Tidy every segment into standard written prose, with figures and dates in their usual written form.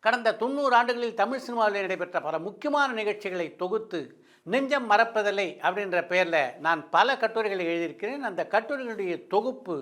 கடந்த 90 ஆண்டுகளில் தமிழ் சினிமாவில் நடைபெற்ற பல முக்கியமான நிகழ்ச்சிகளை தொகுத்து நெஞ்சம் மறப்பதில்லை அப்படின்ற பெயரில் நான் பல கட்டுரைகளை எழுதியிருக்கிறேன். அந்த கட்டுரைகளுடைய தொகுப்பு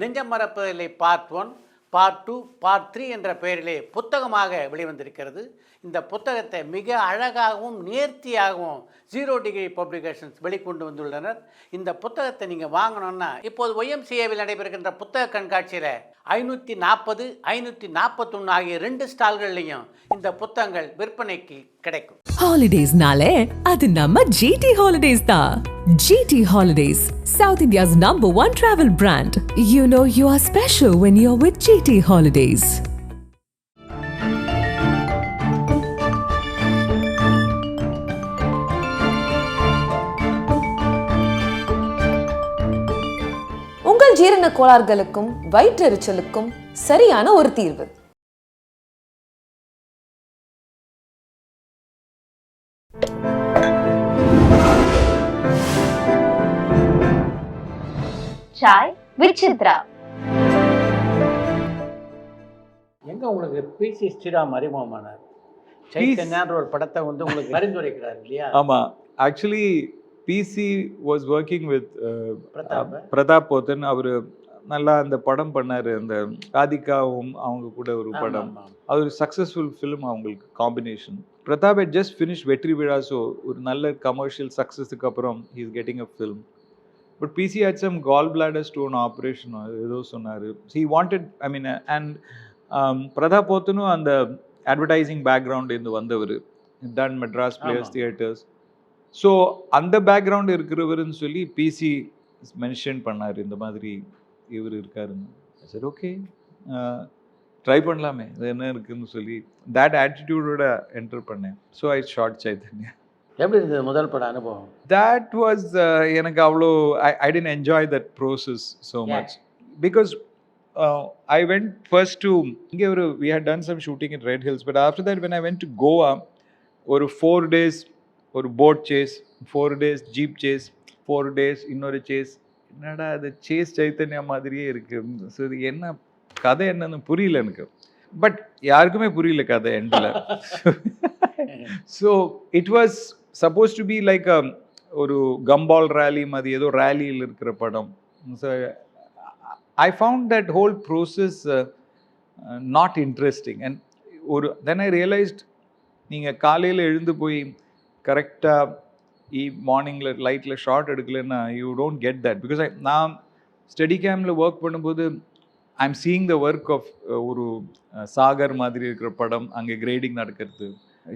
நெஞ்சம் மறப்பதில்லை பார்ட் 1, பார்ட் 2, பார்ட் 3 என்ற பெயரிலே புத்தகமாக வெளிவந்திருக்கிறது. இந்த புத்தகத்தை மிக அழகாகவும் நேர்த்தியாகவும் 0 டிகிரி பப்ளிகேஷன்ஸ் வெளிக்கொண்டு வந்துள்ளனர். இந்த புத்தகத்தை நீங்கள் வாங்கணும்னா இப்போது YMCAவில் நடைபெறுகின்ற புத்தக கண்காட்சியில் 540, 541 ஆகிய 2 ஸ்டால்கள்லையும் இந்த புத்தகங்கள் விற்பனைக்கு கிடைக்கும். ஹாலிடேஸ்னாலே அது நம்ம GT Holidays தான். GT Holidays, South India's #1 travel brand. You know you are special when you're with GT Holidays. உங்கள் ஜீரண கோளாறுகளுக்கும் வயிற்றெரிச்சலுக்கும் சரியான ஒரு தீர்வு. சாய் வித் சித்ரா. எங்க உங்களுக்கு பிசி ஸ்ரீராம் அறிமுகமானார்? சைத்தன்யான்ற ஒரு படத்தை வந்து உங்களுக்கு பரிந்துரைக்கிறார் இல்லையா? ஆமா, actually PC was working with Prathap Pothan. அவர் நல்லா அந்த படம் பண்ணாரு, அந்த ராதிகாவும் அவங்க கூட ஒரு படம். அது ஒரு சக்ஸஸ்ஃபுல் ஃபிலிம் அவங்களுக்கு combination. Pratap had just finished வெற்றி விழா, ஸோ ஒரு நல்ல கமர்ஷியல் சக்ஸஸுக்கு அப்புறம் he is getting a film. But PC had some gallbladder stone operation ஏதோ சொன்னார். He wanted, I mean, and Pratap போத்தனும் அந்த அட்வர்டைசிங் பேக்ரவுண்ட் இருந்து வந்தவர், done Madras players theatres. So அந்த பேக்ரவுண்ட் இருக்கிறவருன்னு சொல்லி பிசி மென்ஷன் பண்ணார், இந்த மாதிரி இவர் இருக்காருன்னு. சரி, ஓகே, ட்ரை பண்ணலாமே, அது என்ன இருக்குன்னு சொல்லி தேட் ஆட்டிடியூடோட என்டர் பண்ணேன். So I short Chaitanya. எப்படி இருந்தது முதல் பட அனுபவம்? That was எனக்கு அவ்வளோ I didn't enjoy that process so much because I went first to இங்கே ஒரு we had done some shooting in Red Hills, but after that when I went to Goa, ஒரு 4 days ஒரு boat chase, 4 days jeep chase, 4 days இன்னொரு chase. என்னடா அது chase Chaitanya மாதிரியே இருக்கு. So இது என்ன கதை என்னன்னு புரியல எனக்கு. பட் யாருக்குமே புரியல கதை எண்டில். So it was supposed to be like ஒரு கம்பால் ரேலி மாதிரி ஏதோ ரேலியில் இருக்கிற படம். So I found that whole process not interesting. And ஒரு தென் ஐ ரியலைஸ்ட், நீங்கள் காலையில் எழுந்து போய் கரெக்டாக மார்னிங்கில் லைட்டில் ஷார்ட் எடுக்கலைன்னா you don't get that. Because நான் ஸ்டடி கேமில் ஒர்க் பண்ணும்போது I am seeing the work of ஒரு சாகர் மாதிரி இருக்கிற படம், அங்கே கிரேடிங் நடக்கிறது,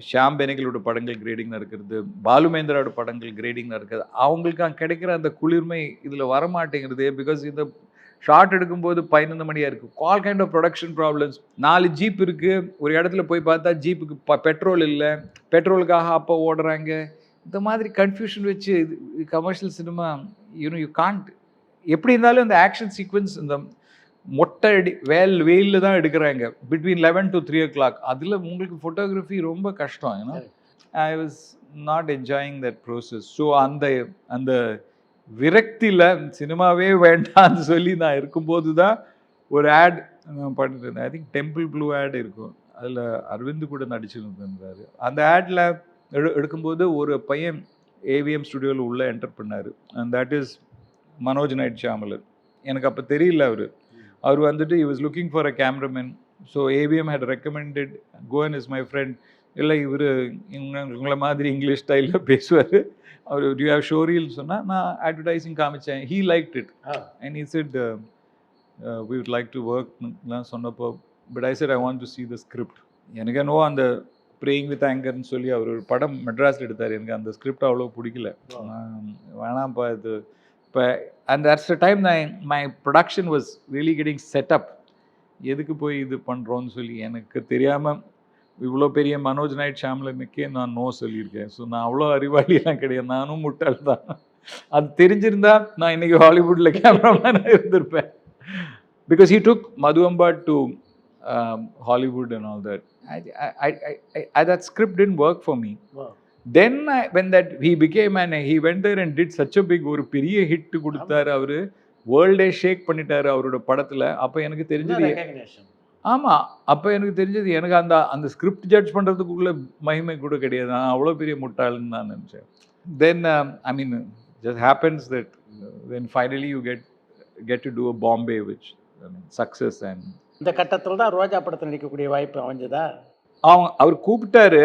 ஷாம் பெனகலோட படங்கள் கிரேடிங் நடக்கிறது, பாலுமேந்திராவோட படங்கள் கிரேடிங் நடக்கிறது. அவங்களுக்கு அங்கே கிடைக்கிற அந்த குளிர்மை இதில் வரமாட்டேங்கிறது. பிகாஸ் இந்த ஷார்ட் எடுக்கும்போது 11 மணியாக இருக்குது. All kind of production problems. 4 jeep இருக்குது, ஒரு இடத்துல போய் பார்த்தா ஜீப்புக்கு பெட்ரோல் இல்லை, பெட்ரோலுக்காக அப்போ ஓடுறாங்க. இந்த மாதிரி கன்ஃபியூஷன் வச்சு கமர்ஷியல் சினிமா யூ காண்ட். எப்படி இருந்தாலும் இந்த ஆக்ஷன் சீக்வன்ஸ் இந்த மொட்டை வெயிலில் தான் எடுக்கிறாங்க, பிட்வீன் 11 to 3 o'clock. அதில் உங்களுக்கு ஃபோட்டோகிராஃபி ரொம்ப கஷ்டம். ஏன்னா I was not enjoying that process. So அந்த விரக்தியில் சினிமாவே வேண்டான்னு சொல்லி நான் இருக்கும்போது தான் ஒரு ஆட் நான் பண்ணிட்டு இருந்தேன். I think temple blue ad இருக்கும், அதில் அரவிந்த் கூட நடிச்சுருந்தாரு. அந்த ஆடில் எடுக்கும்போது ஒரு பையன் ஏவிஎம் ஸ்டுடியோவில் உள்ளே என்டர் பண்ணார். And that is Manoj Night Shyamalan. எனக்கு அப்போ தெரியல அவர் வந்துட்டு he was looking for a cameraman. So AVM had recommended Goan is my friend. இல்லை இவர் உங்களை மாதிரி இங்கிலீஷ் ஸ்டைலில் பேசுவார், அவர் do you have showreels சொன்னால் நான் அட்வர்டைஸிங் காமிச்சேன். he liked it and he said we would like to work சொன்னப்போ. but I said I want to see the script. எனக்கு என்னவோ அந்த ப்ரேயிங் வித் ஆங்கர்னு சொல்லி அவர் ஒரு படம் மெட்ராஸில் எடுத்தார், எனக்கு அந்த ஸ்கிரிப்ட் அவ்வளோ பிடிக்கல. வேணாம்ப்பா இது இப்போ. And that's the time my production was really getting setup. எதுக்கு போய் இது பண்ணுறோன்னு சொல்லி எனக்கு தெரியாமல் இவ்வளோ பெரிய மனோஜ் நைட் ஷாம்லனுக்கே நான் நோ சொல்லியிருக்கேன். ஸோ நான் அவ்வளோ அறிவாளியெல்லாம் கிடையாது, நானும் முட்டாள் தான். அது தெரிஞ்சிருந்தா நான் இன்றைக்கி ஹாலிவுட்டில் கேமராமேனாக இருந்திருப்பேன். Because he took Madhuamba to Hollywood and all that. That script didn't work for me. Wow. Then when he became he went there and did such a big ஒரு பெரிய ஹிட் கொடுத்தாரு. அவரு வேர்ல்டே ஷேக் பண்ணிட்டாரு அவரோட படத்துல. அப்போ எனக்கு தெரிஞ்சது ஆமாம், அப்போ எனக்கு தெரிஞ்சது எனக்கு அந்த அந்த ஸ்கிரிப்ட் ஜட்ஜ் பண்ணுறதுக்குள்ள மகிமை கூட கிடையாது. நான் அவ்வளோ பெரிய முட்டாள்னு நான் நினச்சேன். Then I mean just happens that then finally you get to do a Bombay which I mean success. And இந்த கட்டத்தில் தான் ரோஜா படத்தில் நடிக்கக்கூடிய வாய்ப்பு அமைஞ்சதா? அவர் கூப்பிட்டாரு.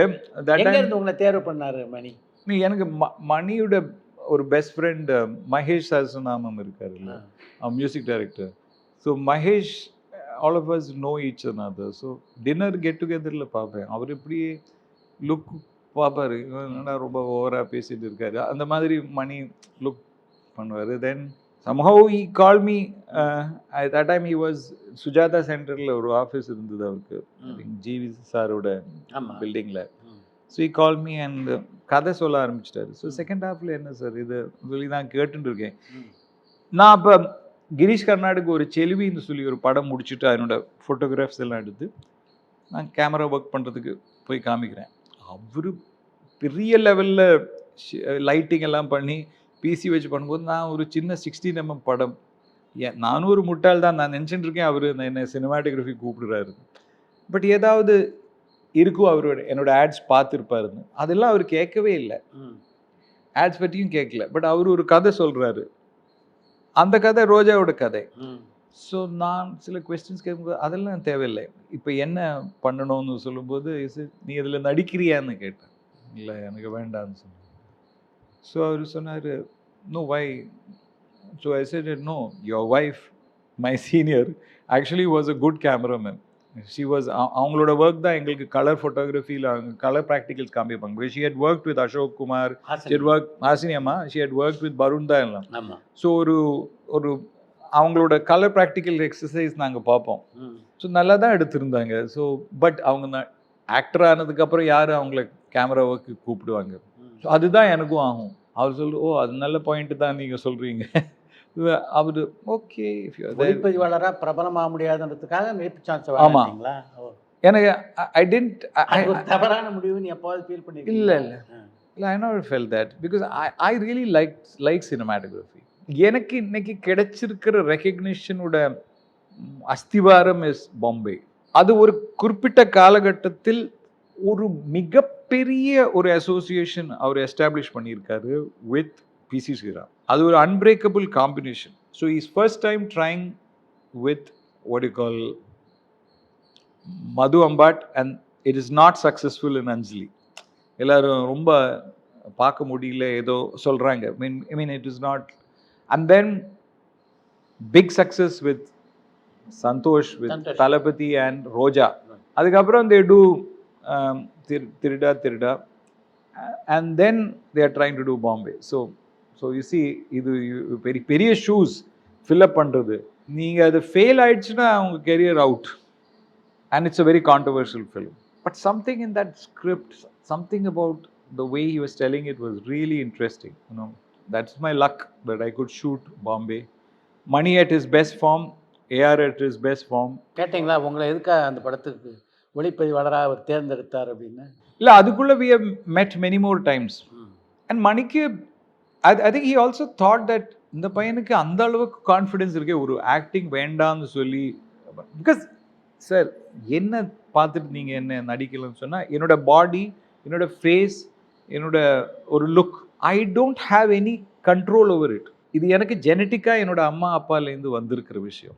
எங்க இருந்து உங்களை தேர்வு பண்ணாரு மணி? எனக்கு மணியோட ஒரு பெஸ்ட் ஃப்ரெண்ட் மகேஷ் சஹஸ்ரநாமம் இருக்காருல்ல, அவன் music director. So Mahesh all of us know each another. So dinner get டுகெதரில் பார்ப்பேன். அவர் இப்படியே லுக் பார்ப்பாரு, என்னடா ரொம்ப ஓவராக பேசிட்டு இருக்காரு, அந்த மாதிரி மணி லுக் பண்ணுவார். தென் somehow he called me. At that time he was Sujatha சென்டரில் ஒரு ஆஃபீஸ் இருந்தது அவருக்கு, ஜிவி சாரோட பில்டிங்கில். So he called me and கதை சொல்ல ஆரம்பிச்சிட்டாரு. ஸோ செகண்ட் ஹாஃபில் என்ன சார் இது சொல்லி நான் கேட்டுட்டு இருக்கேன். நான் அப்போ கிரீஷ் கர்நாடுக்கு ஒரு செல்வின்னு சொல்லி ஒரு படம் முடிச்சுட்டு அதனோட ஃபோட்டோகிராஃப்ஸ் எல்லாம் எடுத்து நான் கேமரா ஒர்க் பண்ணுறதுக்கு போய் காமிக்கிறேன். அவர் பெரிய லெவலில் லைட்டிங் எல்லாம் பண்ணி பிசி வச்சு பண்ணும்போது நான் ஒரு சின்ன 16mm படம். நானும் ஒரு முட்டாள் தான், நான் நினச்சிட்டு இருக்கேன் அவர் என்னை சினிமாட்டோகிராஃபி கூப்பிடுறாரு. பட் ஏதாவது இருக்கும், அவரோட என்னோட ஆட்ஸ் பார்த்துருப்பாருன்னு. அதெல்லாம் அவர் கேட்கவே இல்லை, ஆட்ஸ் பற்றியும் கேட்கல. பட் அவர் ஒரு கதை சொல்கிறாரு, அந்த கதை ரோஜாவோட கதை. ஸோ நான் சில கொஸ்டின்ஸ் கேட்கும்போது அதெல்லாம் தேவையில்லை, இப்போ என்ன பண்ணணும்னு சொல்லும்போது நீ இதில் நடிக்கிறியான்னு கேட்டேன். இல்லை எனக்கு வேண்டான்னு சொன்னேன். ஸோ அவர் சொன்னார், no why. So I said no, your wife my senior actually was a good cameraman. She was அவங்களோட ஒர்க் தான் எங்களுக்கு கலர் ஃபோட்டோகிராஃபியில் கலர் ப்ராக்டிகல்ஸ் காமிப்பாங்க. Because she had work with Ashok Kumar, she had work Hasini அம்மா, she had work with Barun தான் எல்லாம். So ஒரு அவங்களோட கலர் ப்ராக்டிக்கல் எக்ஸசைஸ் நாங்கள் பார்ப்போம். ஸோ நல்லா தான் எடுத்திருந்தாங்க. ஸோ பட் அவங்க ஆக்டர் ஆனதுக்கப்புறம் யார் அவங்கள கேமரா ஒர்க்கு கூப்பிடுவாங்க. ஸோ அதுதான் எனக்கும் ஆகும். அவர் ஓ அது நல்ல பாயிண்ட் தான் நீங்கள் சொல்கிறீங்க. அவர் ஓகே ஒளிப்பதிவாளராக பிரபலமாக முடியாதுன்றதுக்காக மேற்கு சான்ஸ். ஆமாம், எனக்கு ஐ டென்ட் தவறான முடிவுன்னு எப்போது ஃபீல் பண்ணி? இல்லை இல்லை இல்லை, I not fell that because I really like cinematography. எனக்கு இன்னைக்கு கிடைச்சிருக்கிற ரெக்கக்னிஷனோட அஸ்திவாரம் இஸ் பாம்பே. அது ஒரு குறிப்பிட்ட காலகட்டத்தில் ஒரு மிகப்பெரிய ஒரு அசோசியேஷன் அவர் எஸ்டாப்ளிஷ் பண்ணியிருக்காரு வித் பிசி ஸ்ரீராம். அது ஒரு unbreakable combination. So is first time trying with what you call Madhu Ambat and it is not successful in Anjali. எல்லாரும் ரொம்ப பார்க்க முடியல ஏதோ சொல்கிறாங்க. I mean it is not. And then big success with Santosh, with Thalapathi and Roja. அதுக்கப்புறம் they do Thiruda Thiruda and then they are trying to do Bombay. So you C இது பெரிய பெரிய ஷூஸ் ஃபில்அப் பண்ணுறது. நீங்கள் அது ஃபெயில் ஆயிடுச்சுன்னா அவங்க career out. And it's a very controversial film. But something in that script, something about the way he was telling it was really interesting. You know, that's my luck that I could shoot Bombay. Mani at his best form, AR at his best form. கேட்டிங்களா உங்களை எதுக்காக அந்த படத்துக்கு ஒளிப்பதிவாளராக அவர் தேர்ந்தெடுத்தார் அப்படின்னு? இல்லை, அதுக்குள்ளே we have met many more times. And மணிக்கு I think he also thought that இந்த பையனுக்கு அந்த அளவுக்கு கான்ஃபிடென்ஸ் இருக்கே ஒரு ஆக்டிங் வேண்டாம்னு சொல்லி. பிகாஸ் சார் என்ன பார்த்துட்டு நீங்கள் என்ன நடிக்கலன்னு சொன்னால், என்னோட பாடி, என்னோட ஃபேஸ், என்னோட ஒரு look, I don't have any control over it. இது எனக்கு ஜெனட்டிக்காக என்னோட அம்மா அப்பாலேருந்து வந்திருக்கிற விஷயம்.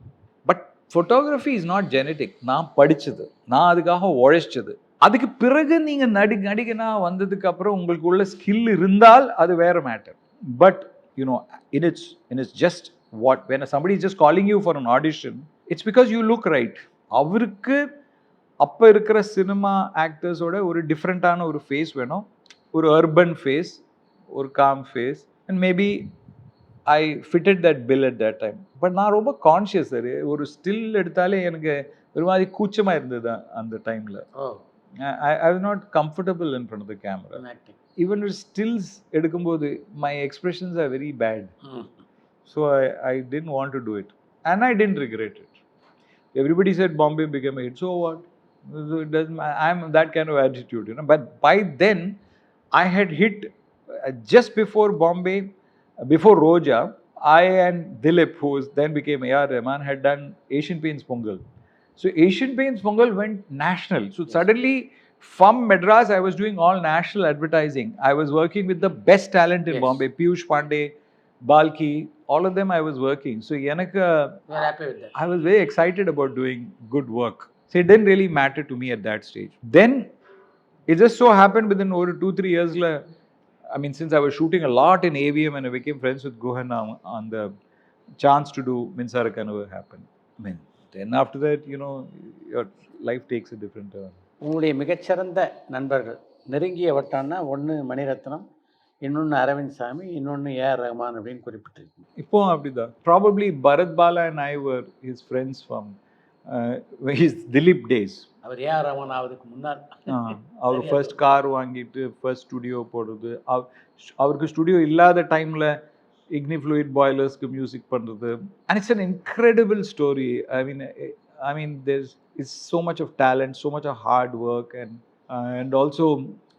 But photography is not genetic. நான் படித்தது, நான் அதுக்காக உழைச்சது. அதுக்கு பிறகு நீங்கள் நடிகனா வந்ததுக்கு அப்புறம் உங்களுக்கு உள்ள ஸ்கில் இருந்தால் அது வேற matter. But you know it's just what when somebody is just calling you for an audition, it's because you look right. அவருக்கு அப்போ இருக்கிற சினிமா ஆக்டர்ஸோட ஒரு டிஃப்ரெண்ட்டான ஒரு ஃபேஸ் வேணும், ஒரு அர்பன் ஃபேஸ், ஒரு calm face. And maybe I fitted that bill at that time. But நான் ரொம்ப கான்ஷியஸ் சார். ஒரு ஸ்டில் எடுத்தாலே எனக்கு ஒரு மாதிரி கூச்சமாக இருந்தது அந்த டைமில். I was not comfortable in front of the camera. Even with stills எடுக்கும்போது my expressions are very bad. So I didn't want to do it. And I didn't regret it. Everybody said Bombay became a hit. So what? It doesn't, I'm that kind of attitude, you know. But by then, I had hit just before Bombay, before Roja, I and Dilip, who then became A.R. Rahman, had done Asian Paints Pongal. So Asian Paints Pongal went national. So suddenly from Madras, I was doing all national advertising. I was working with the best talent in Yes. Bombay, Piyush Pandey, Balki, all of them I was working. So Yanaka, You are happy with that? I was very excited about doing good work. So it didn't really matter to me at that stage. Then it just so happened within over 2-3 years, I mean, since I was shooting a lot in AVM and I became friends with Guhan on the chance to do Minsara Kanavu happened. I mean, then after that, you know, your life takes a different turn. உங்களுடைய மிகச்சிறந்த நண்பர்கள் நெருங்கிய வட்டான்னா ஒன்று மணிரத்னம், இன்னொன்று அரவிந்த் சாமி, இன்னொன்று AR Rahman அப்படின்னு குறிப்பிட்டிருக்கீங்க. இப்போ அப்படிதான். Probably Bharat Bala and I were his friends from his Dilip days. அவர் ஏஆர் ரஹ்மான் ஆவதுக்கு முன்னால் அவர் ஃபர்ஸ்ட் கார் வாங்கிட்டு ஃபர்ஸ்ட் ஸ்டுடியோ போடுறது, அவருக்கு ஸ்டுடியோ இல்லாத டைமில் இக்னிஃப்ளூயிட் பாய்லர்ஸ்க்கு மியூசிக் பண்ணுறது. And it's an incredible story. I mean there's so much of talent, so much of hard work, and also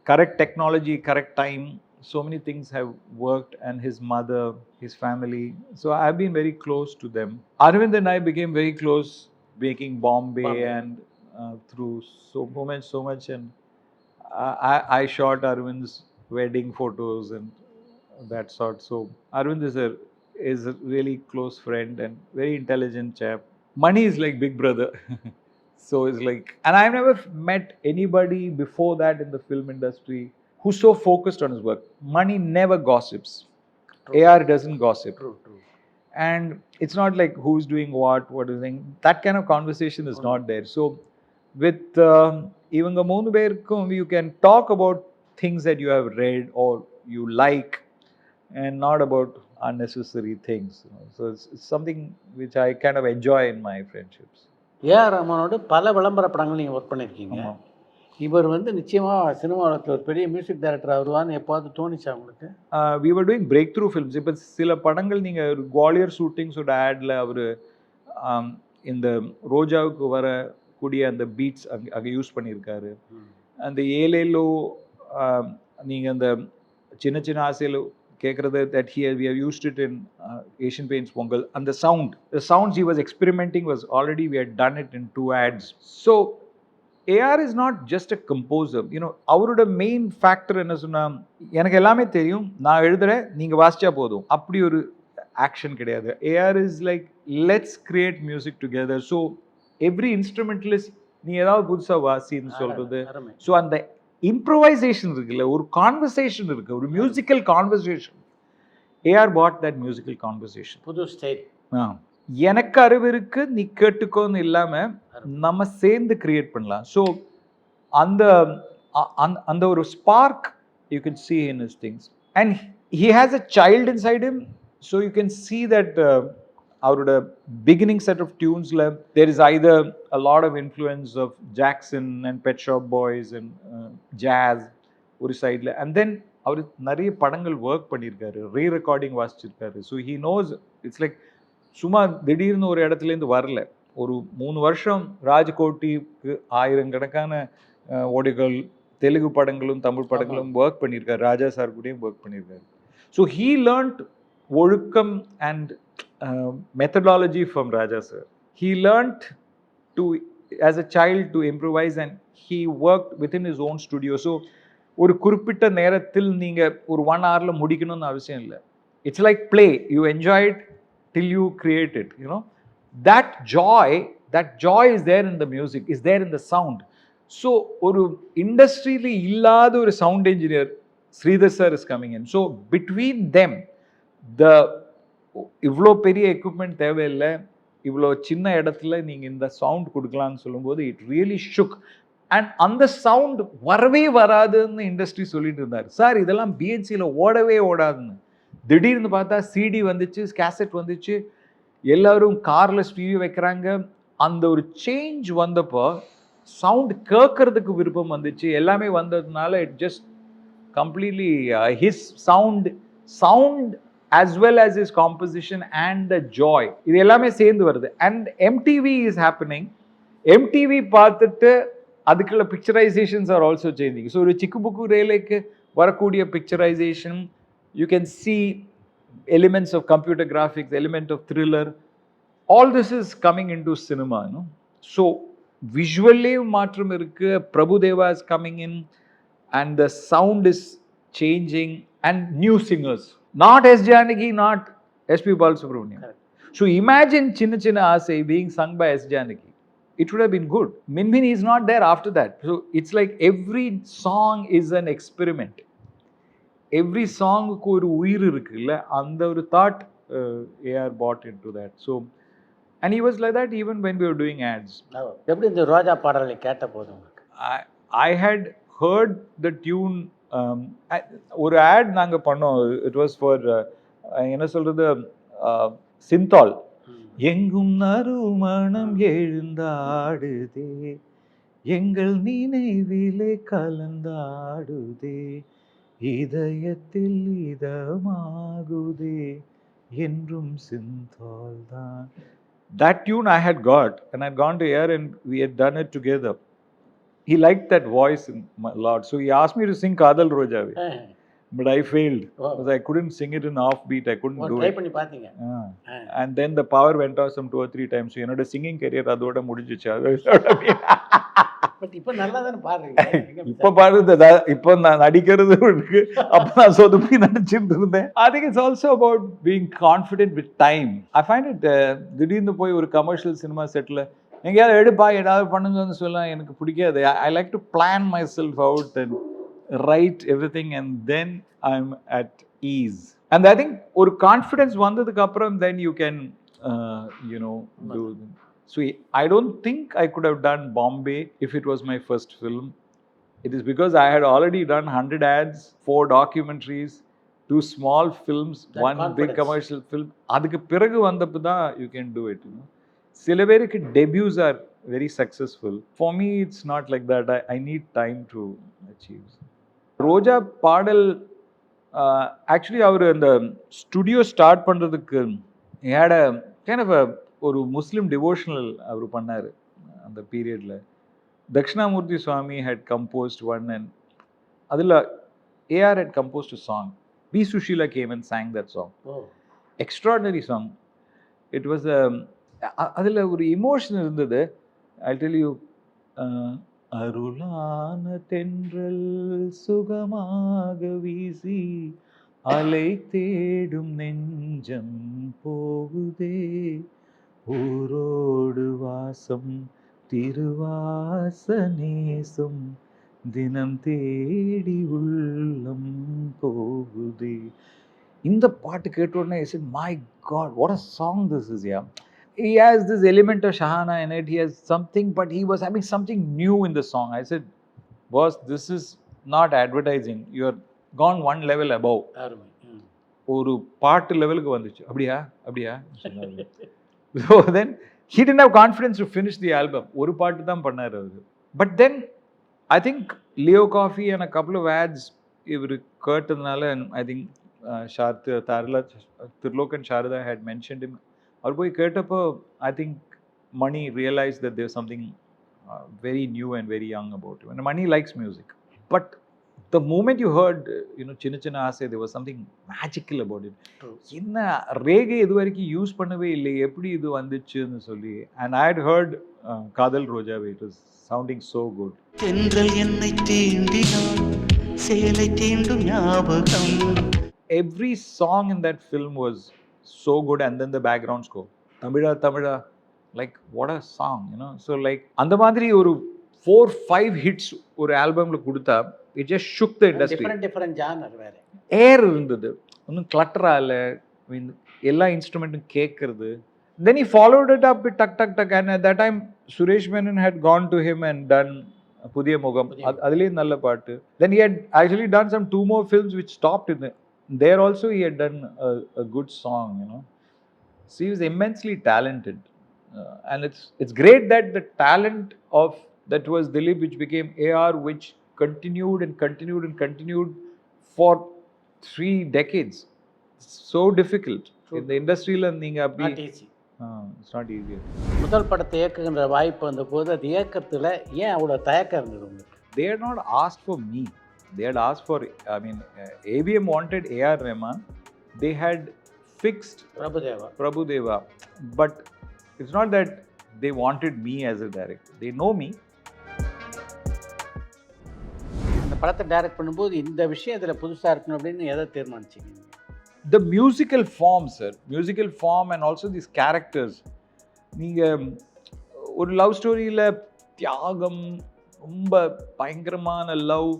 correct technology, correct time. So many things have worked, and his mother, his family. So I've been very close to them. Arvind and I became very close making Bombay. And through so much, and I shot Arvind's wedding photos and that sort. So Arvind is a really close friend and very intelligent chap. Money is like big brother. So it's like, and I've never met anybody before that in the film industry who's so focused on his work. Money never gossips. True. AR doesn't gossip. True. And it's not like who's doing what is doing. That kind of conversation is not there. So with even மூணு பேருக்கும் you can talk about things that you have read or you like, and not about unnecessary things. So it's something which I kind of enjoy in my friendships. A R ரஹ்மானோட பல விளம்பர படங்கள் நீங்கள் work பண்ணியிருக்கீங்க. ஆமா. இவர் வந்து நிச்சயமாக சினிமா உலகத்தில் ஒரு பெரிய மியூசிக் டைரக்டர் வருவான்னு எப்போது தோணிச்சா உங்களுக்கு? We were doing breakthrough films. இப்போ சில படங்கள் நீங்கள் குவாலியர் ஷூட்டிங்ஸோட ஆடில் அவர் இந்த ரோஜாவுக்கு வரக்கூடிய அந்த பீட்ஸ் அங்கே யூஸ் பண்ணியிருக்காரு. அந்த ஏலேலோ நீங்கள் அந்த சின்ன சின்ன ஆசையில் கேட்குறது that we have used it in Asian Paints Pongal. And the sounds he was experimenting was already, we had done it in 2 ads. So AR is not just a composer. You know, அவரோட main factor என்ன சொன்னா, எனக்கு எல்லாமே தெரியும், நான் எழுதுறேன், நீங்கள் வாசிச்சா போதும், அப்படி ஒரு ஆக்ஷன் கிடையாது. AR is like, let's create music together. So every instrumentalist நீ ஏதாவது புதுசாக வாசின்னு சொல்கிறது. ஸோ அந்த இம்ப்ரூவைசேஷன் இருக்குல்ல, ஒரு கான்வர்சேஷன் இருக்கு, ஒரு musical conversation. AR bought that musical conversation. புது ஸ்டைல். எனக்கு அறிவு இருக்கு, நீ கேட்டுக்கோன்னு இல்லாம நம்ம சேர்ந்து கிரியேட் பண்ணலாம். ஸோ அந்த ஒரு spark you can see in his things. And he has a child inside him, so you can see that அவரோட beginning set of tunesல there is either a lot of influence of Jackson and Pet Shop Boys and jazz ஒரு சைடில். And then அவர் நிறைய படங்கள் work பண்ணியிருக்காரு, rerecording வாசிச்சிருக்காரு. So he knows it's like சும்மா திடீர்னு ஒரு இடத்துலேருந்து வரல. ஒரு 3 வருஷம் ராஜ்கோட்டிக்கு 1000 கணக்கான ஓடிகள் தெலுங்கு படங்களும் தமிழ் படங்களும் ஒர்க் பண்ணியிருக்காரு. ராஜா சார் கூடயும் ஒர்க் பண்ணியிருக்காரு. ஸோ ஹீ லேர்ன்ட் ஒழுக்கம் and methodology from Raja sir. He learnt to, as a child, to improvise, and he worked within his own studio. So ஒரு குறிப்பிட்ட நேரத்தில் நீங்க ஒரு 1 hourல முடிக்கணும்னு அவசியம் இல்லை. It's like play. You enjoy it till you create it. You know, that joy is there in the music, is there in the sound. So ஒரு இண்டஸ்ட்ரியில இல்லாத ஒரு sound engineer Sridhar sir is coming in. So between them, இவ்வளோ பெரிய equipment தேவையில்லை, இவ்வளோ சின்ன இடத்துல நீங்கள் இந்த சவுண்ட் கொடுக்கலான்னு சொல்லும்போது இட் ரியலி ஷுக். அண்ட் அந்த சவுண்ட் வரவே வராதுன்னு இண்டஸ்ட்ரி சொல்லிட்டு இருந்தார். சார் இதெல்லாம் பிஎன்சியில் ஓடவே ஓடாதுன்னு. திடீர்னு பார்த்தா சிடி வந்துச்சு, கேசட் வந்துச்சு, எல்லோரும் காரில் ஸ்டீரியோ வைக்கிறாங்க. அந்த ஒரு சேஞ்ச் வந்தப்போ சவுண்ட் கேட்கறதுக்கு விருப்பம் வந்துச்சு. எல்லாமே வந்ததுனால it just completely his sound as well as his composition and the joy, இது எல்லாமே சேர்ந்து வருது. And MTV is happening. MTV பார்த்துட்டு அதுக்குள்ள picturizations are also changing. So ஒரு சிக்குபுக்கு ரேலைக்கு வரக்கூடிய picturization, you can see elements of computer graphics, element of thriller. All this is coming into cinema, you know. So விஷுவல்லேயும் மாற்றம் இருக்கு. Prabhudeva is coming in and the sound is changing and new singers, not S Janaki, not SP Balasubramaniam. So imagine Chinna Chinna Aasai being sung by S Janaki. It would have been good. Minmini is not there after that. So it's like every song is an experiment. Every song க்கு ஒரு உயிர் இருக்குல்ல, அந்த ஒரு thought AR bought into that. So and he was like that even when we were doing ads. எப்படி இந்த ரோஜா பாடலை கேட்ட போது உங்களுக்கு? I had heard the tune. ஒரு ad நாங்கள் பண்ணோம். இட் வாஸ் ஃபார் என்ன சொல்கிறது, சிந்தால். எங்கும் நறுமணம் எழுந்தாடுதே, எங்கள் நினைவிலே கலந்தாடுதே, இதயத்தில் இதமாகுதே, என்றும் சிந்தால் தான். That tune I had got and I had gone to air and we had done it together. He liked that voice a lot. So he asked me to sing Kadal Rojaave. But I failed because I couldn't sing it in offbeat. I couldn't do try it. பண்ணி பார்த்தீங்க? And then the power went off some 2 or 3 times. So என்னோட singing career அதோட முடிஞ்சிச்சு. But இப்போ நல்லா தானே பாடுறீங்க. இப்போ பாடுறது இப்போ நான் நடிக்கிறது இருக்கு. அப்போ நான் சொதுப்பி நடிச்சுட்டு இருந்தேன். I think it's also about being confident with time. I find it திடீர்னு போய் ஒரு கமர்ஷியல் சினிமா செட்டில் எங்கேயாவது எடுப்பா ஏதாவது பண்ணுங்கன்னு சொல்ல எனக்கு பிடிக்காது. I like to plan myself out and write everything and then I'm at ease. And I think ஒரு கான்ஃபிடன்ஸ் வந்ததுக்கு அப்புறம் then you can do. So I don't think I could have done Bombay if it was my first film. It is because I had already done 100 ads, 4 documentaries, 2 small films, That 1 big confidence. commercial film. அதுக்கு பிறகு வந்தப்போ தான் you can do it. சில பேருக்கு debuts are very successful. For me it's not like that. I need time to achieve. ரோஜா பாடல் actually அவர் அந்த studio start பண்ணுறதுக்கு he had a kind of a ஒரு முஸ்லீம் டிவோஷனல் அவர் பண்ணார் அந்த பீரியடில். தக்ஷணாமூர்த்தி சுவாமி had composed one and அதில் AR had composed a song. B. Sushila came and sang that song. Extraordinary song. It was அதில் ஒரு எமோஷன் இருந்தது. I'll tell you. அருளான தென்றல் சுகமாக வீசி அலை தேடும் நெஞ்சம் போகுதே, ஊரோடு வாசம் திருவாசநேசம் தினம் தேடி உள்ளம் போகுதே. இந்த பாட்டு கேட்ட உடனே I said, my God, what a song this is. Yeah, he has this element of Shahana in it. He has something, but he was having something new in the song. I said, boss, this is not advertising. You are gone one level above. ஒரு பாட்டு லெவலுக்கு வந்துச்சு. அப்படியா அப்படியா. So then he didn't have confidence to finish the album. ஒரு பாட்டு தான் பண்ணார் அவரு. But then I think Leo Coffee and a couple of ads இவர் கேட்டதுனால, and I think Tirlokan Sharada had mentioned him. அவர் போய் கேட்டப்போ I think Mani realized that there was something very new and very young about him. And Mani likes music. But the moment you heard, Chinna Chinna Aasai, there was something magical about it. என்ன ரேகை இது வரைக்கும் use பண்ணவே இல்லை, எப்படி இது வந்துச்சுன்னு சொல்லி. And I had heard Kadal Rojaave. It was sounding so good. தென்றல் என்னை தீண்டினான் சேலை தீண்டும் ஞாபகம். Every song in that film was so good. And then the background score, Tamila, like what a song, So like அந்த மாதிரி ஒரு 4-5 hits ஒரு ஆல்பம்ல கொடுத்தா it just shook the industry. different genre வேற. ஏர் இருந்தது, ஒன்றும் கிளட்டரா இல்லை, எல்லா இன்ஸ்ட்ருமெண்ட்டும் கேட்கறது. Then he followed it up with Tuck Tuck Tuck, and at that time Suresh Menon had gone to him and done Pudhiya Mugam. அதுலேயும் நல்ல பாட்டு. Then he had actually done some 2 more films which stopped in there also. He had done a good song, So he was immensely talented, and it's great that the talent of that was Dilip, which became AR, which continued and continued and continued for 3 decades. It's so difficult in the industry. Not easy. It's not easy. முதல் படத்தை இயக்குகின்ற வாய்ப்பு வந்த போது அது இயக்கத்தில் ஏன் அவ்வளோ தயக்கம் இருந்தது உங்களுக்கு? They had not asked for me. They had asked for, ABM wanted AR Rahman. They had fixed Prabhudeva. But it's not that they wanted me as a director. They know me. அந்த படத்தை டைரக்ட் பண்ணும்போது இந்த விஷயம் இதில் புதுசாக இருக்கணும் அப்படின்னு எதை தீர்மானிச்சிங்க? The musical form, sir. Musical form and also these characters. நீங்கள் ஒரு லவ் ஸ்டோரியில் தியாகம், ரொம்ப பயங்கரமான லவ்,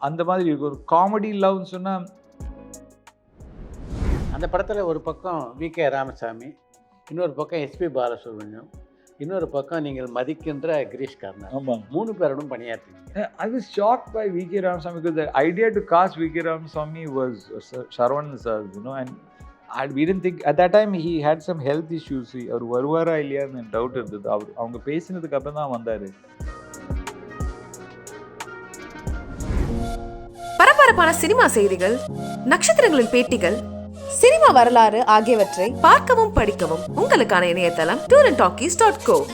அந்த மாதிரி இருக்கும். ஒரு காமெடி லவ்னு சொன்னால் அந்த படத்தில் ஒரு பக்கம் வி.கே. ராமசாமி, இன்னொரு பக்கம் எஸ்பி பாலசுப்ரமணியம், இன்னொரு பக்கம் நீங்கள் மதிக்கின்ற கிரீஷ் கார்னர், ஆமாம், 3 பேரோடும் பணியாற்றினீங்க. I was shocked by V.K. Ramasamy because the idea to cast V.K. Ramasamy was Sharwan Sir's, you know, and we didn't think at that time he had some health issues. அவர் வருவாரா இல்லையான்னு doubt இருந்தது. அவங்க பேசினதுக்கு அப்புறம் தான் வந்தார். பரபரப்பான cinema செய்திகள், நட்சத்திரங்களின் பேட்டிகள், சினிமா வரலாறு ஆகியவற்றை பார்க்கவும் படிக்கவும் உங்களுக்கான இணையதளம் tourantalkies.co.